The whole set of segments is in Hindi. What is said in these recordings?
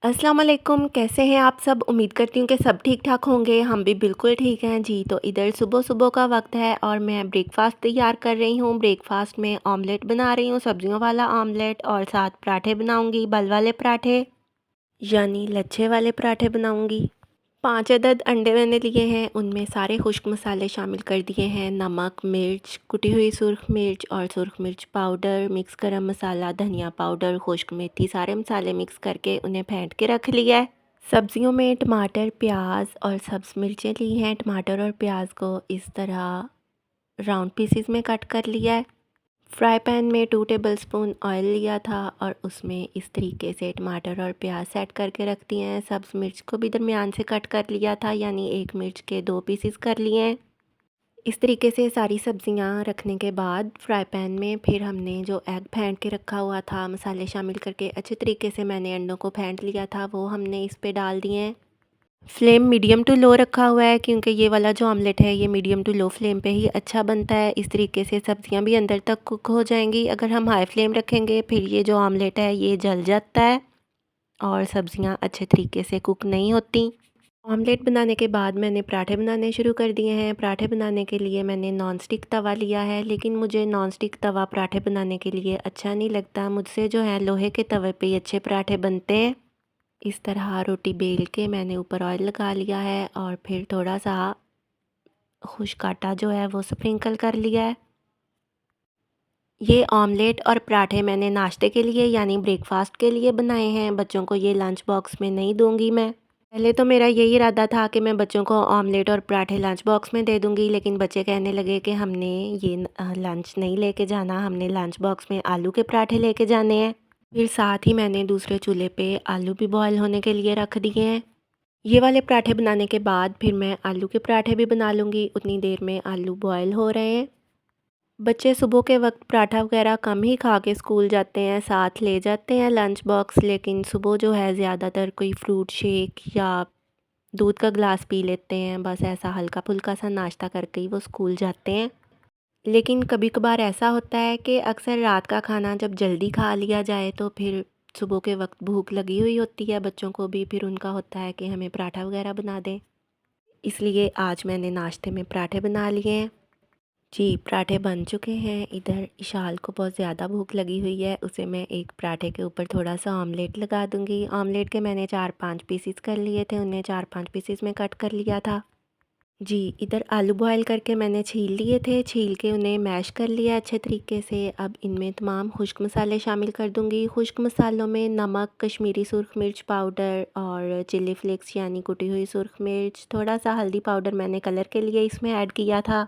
अस्सलाम वालेकुम, कैसे हैं आप सब? उम्मीद करती हूँ कि सब ठीक-ठाक होंगे। हम भी बिल्कुल ठीक हैं जी। तो इधर सुबह-सुबह का वक्त है और मैं ब्रेकफ़ास्ट तैयार कर रही हूँ। ब्रेकफ़ास्ट में ऑमलेट बना रही हूँ, सब्जियों वाला ऑमलेट और साथ पराठे बनाऊँगी, बल वाले पराठे यानी लच्छे वाले पराठे बनाऊँगी। 5 अदद अंडे मैंने लिए हैं, उनमें सारे खुश्क मसाले शामिल कर दिए हैं। नमक, मिर्च, कुटी हुई सुरख मिर्च और सुरख मिर्च पाउडर, मिक्स गरम मसाला, धनिया पाउडर, खुश्क मेथी, सारे मसाले मिक्स करके उन्हें फेंट के रख लिया है। सब्जियों में टमाटर, प्याज और सब्ज़ मिर्चें ली हैं। टमाटर और प्याज को इस तरह राउंड पीसेस में कट कर लिया है। फ्राई पैन में 2 टेबलस्पून ऑयल लिया था और उसमें इस तरीके से टमाटर और प्याज सेट करके रख दिए हैं। सब्ज़ मिर्च को भी दरमियान से कट कर लिया था, यानी एक मिर्च के 2 पीसेस कर लिए हैं। इस तरीके से सारी सब्जियां रखने के बाद फ्राई पैन में फिर हमने जो एग फेंट के रखा हुआ था, मसाले शामिल करके अच्छे तरीके से मैंने अंडों को फेंट लिया था, वो हमने इस पे डाल दिए हैं। फ्लेम मीडियम टू लो रखा हुआ है क्योंकि ये वाला जो ऑमलेट है ये मीडियम टू लो फ्लेम पे ही अच्छा बनता है। इस तरीके से सब्जियां भी अंदर तक कुक हो जाएंगी। अगर हम हाई फ्लेम रखेंगे फिर ये जो ऑमलेट है ये जल जाता है और सब्जियां अच्छे तरीके से कुक नहीं होती। ऑमलेट बनाने के बाद मैंने पराठे बनाने शुरू कर दिए हैं। पराठे बनाने के लिए मैंने नॉन स्टिक तवा लिया है, लेकिन मुझे नॉन स्टिक तवा पराठे बनाने के लिए अच्छा नहीं लगता। मुझसे जो है लोहे के तवे पे ही अच्छे पराठे बनते हैं। इस तरह रोटी बेल के मैंने ऊपर ऑयल लगा लिया है और फिर थोड़ा सा खुश्क आटा जो है वो स्प्रिंकल कर लिया है। ये ऑमलेट और पराठे मैंने नाश्ते के लिए यानी ब्रेकफास्ट के लिए बनाए हैं। बच्चों को ये लंच बॉक्स में नहीं दूंगी मैं। पहले तो मेरा यही इरादा था कि मैं बच्चों को ऑमलेट और पराठे लंच बॉक्स में दे दूंगी, लेकिन बच्चे कहने लगे कि हमने ये लंच नहीं लेके जाना, हमने लंच बॉक्स में आलू के पराठे लेके जाने हैं। फिर साथ ही मैंने दूसरे चूल्हे पे आलू भी बॉयल होने के लिए रख दिए हैं। ये वाले पराठे बनाने के बाद फिर मैं आलू के पराठे भी बना लूँगी, उतनी देर में आलू बॉयल हो रहे हैं। बच्चे सुबह के वक्त पराठा वगैरह कम ही खा के स्कूल जाते हैं, साथ ले जाते हैं लंच बॉक्स, लेकिन सुबह जो है ज़्यादातर कोई फ्रूट शेक या दूध का गिलास पी लेते हैं। बस ऐसा हल्का फुल्का सा नाश्ता करके ही वो स्कूल जाते हैं। लेकिन कभी कभार ऐसा होता है कि अक्सर रात का खाना जब जल्दी खा लिया जाए तो फिर सुबह के वक्त भूख लगी हुई होती है बच्चों को भी, फिर उनका होता है कि हमें पराठा वगैरह बना दें। इसलिए आज मैंने नाश्ते में पराठे बना लिए हैं। जी, पराठे बन चुके हैं। इधर इशाल को बहुत ज़्यादा भूख लगी हुई है, उसे मैं एक पराठे के ऊपर थोड़ा सा ऑमलेट लगा दूंगी। ऑमलेट के मैंने 4-5 पीसेस कर लिए थे, उन्हें 4-5 पीसेस में कट कर लिया था। जी, इधर आलू बॉयल करके मैंने छील लिए थे, छील के उन्हें मैश कर लिया अच्छे तरीके से। अब इनमें तमाम खुश्क मसाले शामिल कर दूंगी। खुश्क मसालों में नमक, कश्मीरी सुरख मिर्च पाउडर और चिली फ्लेक्स यानी कुटी हुई सुरख मिर्च, थोड़ा सा हल्दी पाउडर मैंने कलर के लिए इसमें ऐड किया था,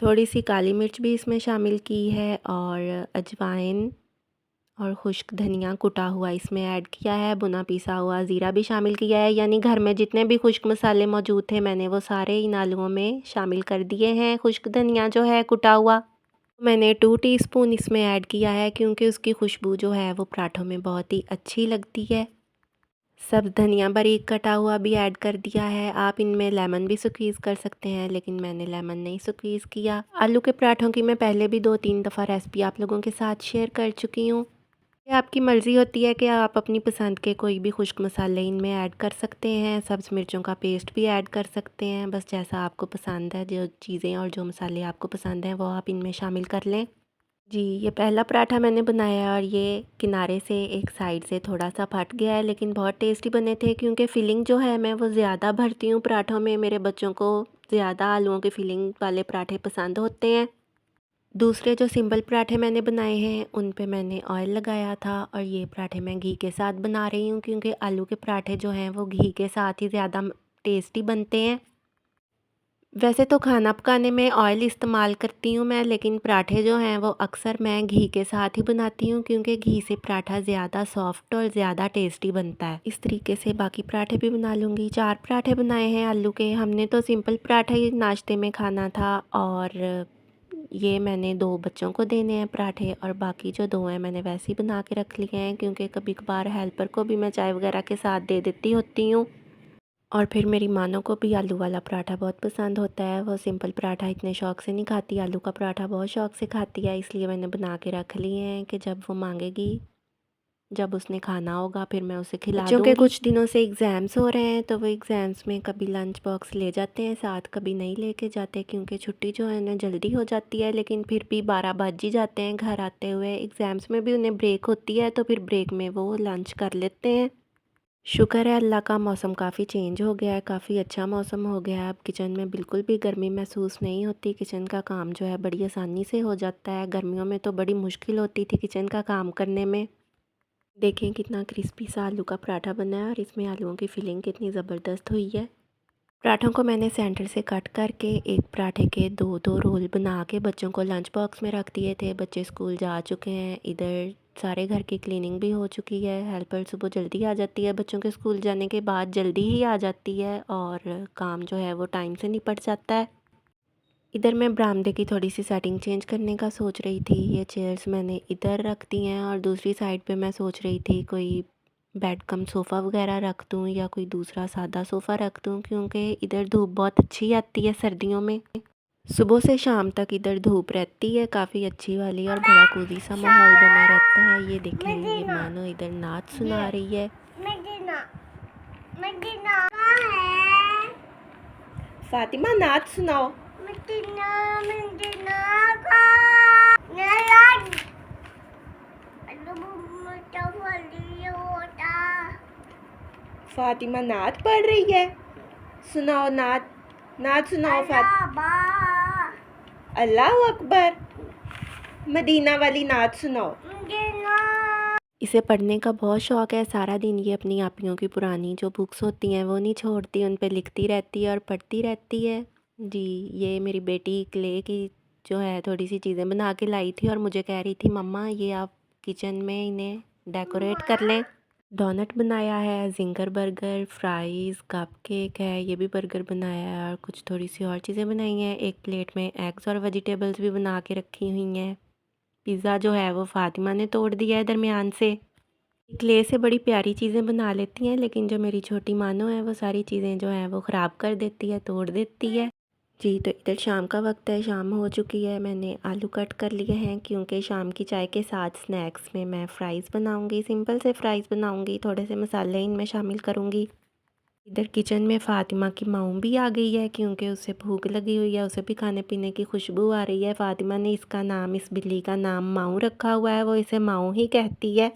थोड़ी सी काली मिर्च भी इसमें शामिल की है और अजवाइन और खुश्क धनिया कुटा हुआ इसमें ऐड किया है। भुना पिसा हुआ ज़ीरा भी शामिल किया है, यानी घर में जितने भी खुश्क मसाले मौजूद थे मैंने वो सारे इन आलूओं में शामिल कर दिए हैं। खुश्क धनिया जो है कुटा हुआ मैंने 2 टीस्पून इसमें ऐड किया है क्योंकि उसकी खुशबू जो है वो पराठों में बहुत ही अच्छी लगती है। सब धनिया बारीक कटा हुआ भी ऐड कर दिया है। आप इनमें लेमन भी स्क्वीज़ कर सकते हैं, लेकिन मैंने लेमन नहीं स्क्वीज़ किया। आलू के पराठों की मैं पहले भी 2-3 दफ़ा रेसिपी आप लोगों के साथ शेयर कर चुकी हूँ। ये आपकी मर्ज़ी होती है कि आप अपनी पसंद के कोई भी खुश्क मसाले इनमें ऐड कर सकते हैं, सब्ज़ मिर्चों का पेस्ट भी ऐड कर सकते हैं। बस जैसा आपको पसंद है, जो चीज़ें और जो मसाले आपको पसंद हैं वो आप इनमें शामिल कर लें। जी, ये पहला पराठा मैंने बनाया है और ये किनारे से एक साइड से थोड़ा सा फट गया है, लेकिन बहुत टेस्टी बने थे क्योंकि फ़िलिंग जो है मैं वो ज़्यादा भरती हूँ पराठों में। मेरे बच्चों को ज़्यादा आलूओं के फ़िलिंग वाले पराठे पसंद होते हैं। दूसरे जो सिंपल पराठे मैंने बनाए हैं उन पे मैंने ऑयल लगाया था और ये पराठे मैं घी के साथ बना रही हूँ क्योंकि आलू के पराठे जो हैं वो घी के साथ ही ज़्यादा टेस्टी बनते हैं। वैसे तो खाना पकाने में ऑयल इस्तेमाल करती हूँ मैं, लेकिन पराठे जो हैं वो अक्सर मैं घी के साथ ही बनाती हूँ क्योंकि घी से पराठा ज़्यादा सॉफ्ट और ज़्यादा टेस्टी बनता है। इस तरीके से बाकी पराठे भी बना लूँगी। 4 पराठे बनाए हैं आलू के। हमने तो सिंपल पराठा ही नाश्ते में खाना था और ये मैंने 2 बच्चों को देने हैं पराठे और बाकी जो 2 हैं मैंने वैसे ही बना के रख लिए हैं क्योंकि कभी कभार हेल्पर को भी मैं चाय वगैरह के साथ दे देती होती हूँ। और फिर मेरी मानो को भी आलू वाला पराठा बहुत पसंद होता है। वो सिंपल पराठा इतने शौक़ से नहीं खाती, आलू का पराठा बहुत शौक़ से खाती है, इसलिए मैंने बना के रख लिए हैं कि जब वो मांगेगी जब उसने खाना होगा फिर मैं उसे खिला दूँगी। बच्चों के कुछ दिनों से एग्ज़ाम्स हो रहे हैं तो वो एग्ज़ाम्स में कभी लंच बॉक्स ले जाते हैं साथ, कभी नहीं लेके जाते क्योंकि छुट्टी जो है ना जल्दी हो जाती है, लेकिन फिर भी 12 बज ही जाते हैं घर आते हुए। एग्ज़ाम्स में भी उन्हें ब्रेक होती है तो फिर ब्रेक में वो लंच कर लेते हैं। शुक्र है अल्लाह का, मौसम काफ़ी चेंज हो गया है, काफ़ी अच्छा मौसम हो गया है। अब किचन में बिल्कुल भी गर्मी महसूस नहीं होती, किचन का काम जो है बड़ी आसानी से हो जाता है। गर्मियों में तो बड़ी मुश्किल होती थी किचन का काम करने में। देखें कितना क्रिस्पी सा आलू का पराठा बना है और इसमें आलूओं की फिलिंग कितनी ज़बरदस्त हुई है। पराठों को मैंने सेंटर से कट करके एक पराठे के दो दो रोल बना के बच्चों को लंच बॉक्स में रख दिए थे। बच्चे स्कूल जा चुके हैं, इधर सारे घर की क्लीनिंग भी हो चुकी है। हेल्पर सुबह जल्दी आ जाती है, बच्चों के स्कूल जाने के बाद जल्दी ही आ जाती है और काम जो है वो टाइम से निपट जाता है। इधर मैं बरामदे की थोड़ी सी सेटिंग चेंज करने का सोच रही थी। ये चेयर्स मैंने इधर रख दी हैं और दूसरी साइड पे मैं सोच रही थी कोई बेड कम सोफ़ा वगैरह रख दूँ या कोई दूसरा सादा सोफ़ा रख दूँ, क्योंकि इधर धूप बहुत अच्छी आती है सर्दियों में। सुबह से शाम तक इधर धूप रहती है काफ़ी अच्छी वाली और बड़ा कोज़ी सा माहौल बना रहता है। ये देखें, ये मानो इधर नाच सुना रही है। फातिमा नाच सुनाओ। फातिमा नात पढ़ रही है, सुनाओ नात, नात सुनाओ फातिमा। अल्लाह अकबर, मदीना वाली नात सुनाओ। इसे पढ़ने का बहुत शौक़ है, सारा दिन ये अपनी आपियों की पुरानी जो बुक्स होती हैं वो नहीं छोड़ती, उन पे लिखती रहती है और पढ़ती रहती है। जी, ये मेरी बेटी क्ले की जो है थोड़ी सी चीज़ें बना के लाई थी और मुझे कह रही थी मम्मा ये आप किचन में इन्हें डेकोरेट कर लें। डोनट बनाया है, ginger burger, fries, cup cake है, ये भी बर्गर बनाया है और कुछ थोड़ी सी और चीज़ें बनाई हैं। एक प्लेट में एग्स और वेजिटेबल्स भी बना के रखी हुई हैं। पिज़्ज़ा जो है वो फ़ातिमा ने तोड़ दिया है दरमियान से। क्ले से बड़ी प्यारी चीज़ें बना लेती हैं, लेकिन जो मेरी छोटी मानो है वो सारी चीज़ें जो हैं वो ख़राब कर देती है, तोड़ देती है। जी, तो इधर शाम का वक्त है, शाम हो चुकी है। मैंने आलू कट कर लिए हैं क्योंकि शाम की चाय के साथ स्नैक्स में मैं फ़्राइज़ बनाऊंगी, सिंपल से फ़्राइज़ बनाऊंगी, थोड़े से मसाले इनमें शामिल करूंगी। इधर किचन में फ़ातिमा की माऊ भी आ गई है क्योंकि उसे भूख लगी हुई है, उसे भी खाने पीने की खुशबू आ रही है। फ़ातिमा ने इसका नाम, इस बिल्ली का नाम माऊ रखा हुआ है, वो इसे माऊ ही कहती है।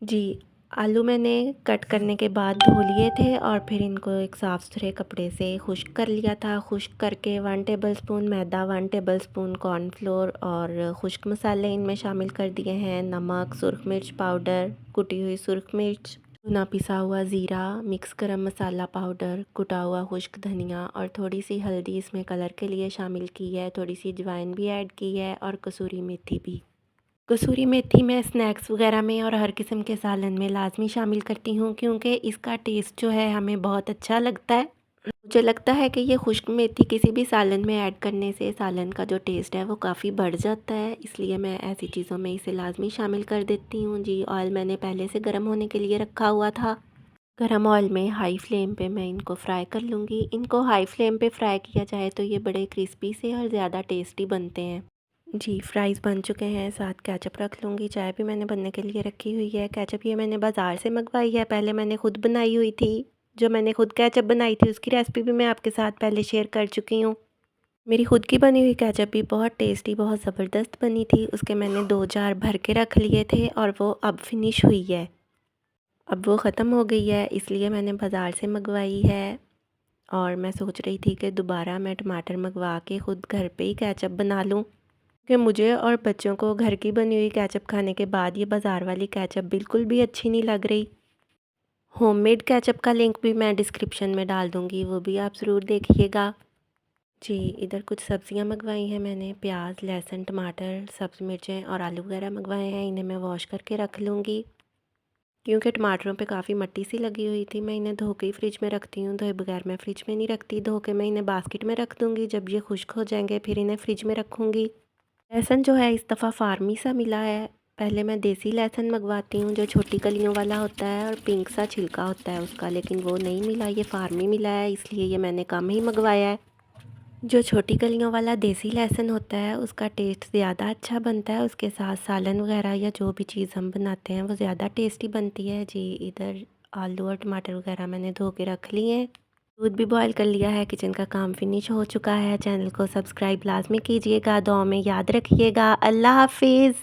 जी, आलू मैंने कट करने के बाद धो लिए थे और फिर इनको एक साफ़ सुथरे कपड़े से खुश्क कर लिया था। खुश्क करके 1 टेबलस्पून मैदा, 1 टेबलस्पून कॉर्नफ्लोर और खुश्क मसाले इनमें शामिल कर दिए हैं। नमक, सुरख मिर्च पाउडर, कुटी हुई सुरख मिर्च, भुना पिसा हुआ ज़ीरा, मिक्स गरम मसाला पाउडर, कुटा हुआ खुश्क धनिया और थोड़ी सी हल्दी इसमें कलर के लिए शामिल की है। थोड़ी सी अजवाइन भी ऐड की है और कसूरी मेथी भी। कसूरी मेथी मैं स्नैक्स वगैरह में और हर किस्म के सालन में लाजमी शामिल करती हूँ क्योंकि इसका टेस्ट जो है हमें बहुत अच्छा लगता है। मुझे लगता है कि ये खुश्क मेथी किसी भी सालन में ऐड करने से सालन का जो टेस्ट है वो काफ़ी बढ़ जाता है, इसलिए मैं ऐसी चीज़ों में इसे लाजमी शामिल कर देती हूँ। जी, ऑयल मैंने पहले से गर्म होने के लिए रखा हुआ था। गरम ऑयल में हाई फ्लेम पे मैं इनको फ्राई कर लूँगी। इनको हाई फ्लेम पे फ्राई किया जाए तो ये बड़े क्रिस्पी से और ज़्यादा टेस्टी बनते हैं। जी, फ्राइज़ बन चुके हैं, साथ केचप रख लूँगी। चाय भी मैंने बनने के लिए रखी हुई है। केचप ये मैंने बाज़ार से मंगवाई है, पहले मैंने खुद बनाई हुई थी। जो मैंने खुद केचप बनाई थी उसकी रेसिपी भी मैं आपके साथ पहले शेयर कर चुकी हूँ। मेरी खुद की बनी हुई केचप भी बहुत टेस्टी, बहुत ज़बरदस्त बनी थी। उसके मैंने 2 जार भर के रख लिए थे और वो अब फिनिश हुई है। अब वो ख़त्म हो गई है, इसलिए मैंने बाज़ार से मंगवाई है और मैं सोच रही थी कि दोबारा मैं टमाटर मंगवा के ख़ुद घर पे ही केचप बना लूँ, कि मुझे और बच्चों को घर की बनी हुई केचप खाने के बाद ये बाज़ार वाली केचप बिल्कुल भी अच्छी नहीं लग रही। होममेड केचप का लिंक भी मैं डिस्क्रिप्शन में डाल दूँगी, वो भी आप ज़रूर देखिएगा। जी, इधर कुछ सब्ज़ियाँ मंगवाई हैं मैंने, प्याज, लहसुन, टमाटर, सब्ज़ मिर्चें और आलू वगैरह मंगवाए हैं। इन्हें मैं वॉश करके रख लूँगी क्योंकि टमाटरों पे काफ़ी मिट्टी सी लगी हुई थी। मैं इन्हें धो के ही फ्रिज में रखती हूँ, धोए बगैर मैं फ्रिज में नहीं रखती। धो के मैं इन्हें बास्केट में रख दूँगी, जब ये खुश्क हो जाएंगे फिर इन्हें फ्रिज में रखूँगी। लहसुन जो है इस दफ़ा फार्मी सा मिला है। पहले मैं देसी लहसुन मंगवाती हूँ जो छोटी कलियों वाला होता है और पिंक सा छिलका होता है उसका, लेकिन वो नहीं मिला, ये फार्मी मिला है, इसलिए ये मैंने कम ही मंगवाया है। जो छोटी कलियों वाला देसी लहसुन होता है उसका टेस्ट ज़्यादा अच्छा बनता है, उसके साथ सालन वगैरह या जो भी चीज़ हम बनाते हैं वो ज़्यादा टेस्टी बनती है जी। इधर आलू और टमाटर वगैरह मैंने धो के रख लिए हैं। दूध भी बॉयल कर लिया है, किचन का काम फिनिश हो चुका है। चैनल को सब्सक्राइब लाज़मी कीजिएगा, दुआ में याद रखिएगा। अल्लाह हाफ़िज़।